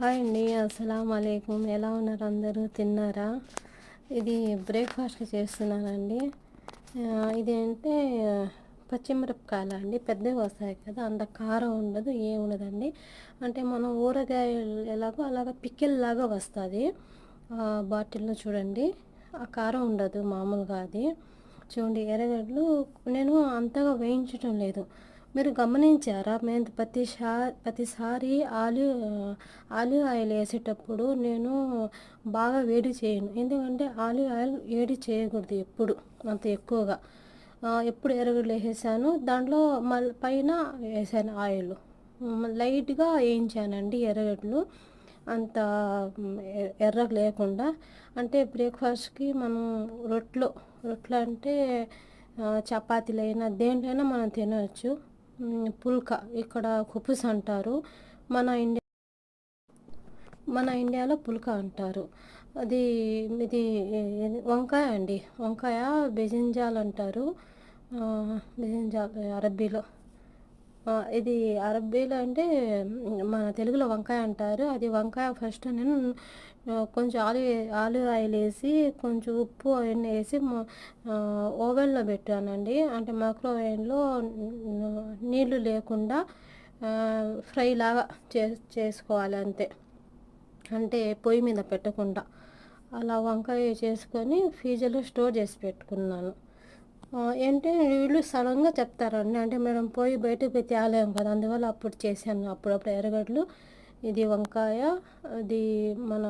Hi అండి. అస్సలాము అలైకుం. ఎలా ఉన్నారు అందరూ? తిన్నారా? ఇది బ్రేక్ఫాస్ట్ చేస్తున్నానండి. ఇది అంటే పచ్చిమిరపకాయలు అండి, పెద్దవి వస్తాయి కదా, అంత కారం ఉండదు, ఏం ఉండదండి. అంటే మనం ఊరగాయలు ఎలాగో అలాగ పికిల్ లాగా వస్తుంది బాటిల్లో. చూడండి, ఆ కారం ఉండదు మామూలుగా. అది చూడండి, ఎర్రగడ్డలు నేను అంతగా వేయించడం లేదు. మీరు గమనించారా? మేము ప్రతిసారి ఆలివ్ ఆయిల్ వేసేటప్పుడు నేను బాగా వేడి చేయను. ఎందుకంటే ఆలివ్ ఆయిల్ వేడి చేయకూడదు ఎప్పుడు అంత ఎక్కువగా. ఎప్పుడు ఎర్రగడ్డలు వేసేసాను, దాంట్లో మళ్ళీ పైన వేసాను ఆయిల్. లైట్గా వేయించానండి ఎర్రగడ్డలు, అంత ఎర్రగా లేకుండా. అంటే బ్రేక్ఫాస్ట్కి మనం రొట్టెలు అంటే చపాతీలైనా దేంట్లైనా మనం తినవచ్చు. పుల్కా, ఇక్కడ కుపుస్ అంటారు, మన ఇండియాలో పుల్కా అంటారు. అది ఇది వంకాయ అండి, వంకాయ బెజింజాల్ అంటారు, బెజింజాల్ అరబ్బీలో. ఇది అరబ్బీలో అంటే మన తెలుగులో వంకాయ అంటారు. అది వంకాయ ఫస్ట్ నేను కొంచెం ఆలివ్ ఆయిల్ వేసి కొంచెం ఉప్పు అవన్నీ వేసి ఓవెన్లో పెట్టానండి. అంటే మైక్రోవేవ్లో నీళ్లు లేకుండా ఫ్రై లాగా చేసుకోవాలి అంతే. అంటే పొయ్యి మీద పెట్టకుండా అలా వంకాయ చేసుకొని ఫ్రీజర్లో స్టోర్ చేసి పెట్టుకున్నాను. ఏంటి వీళ్ళు సడన్గా చెప్తారండి, అంటే మేడం పోయి బయటకు పోయి తేలేము కదా, అందువల్ల అప్పుడు చేశాను. అప్పుడప్పుడు ఎర్రగడ్డలు, ఇది వంకాయ, అది మన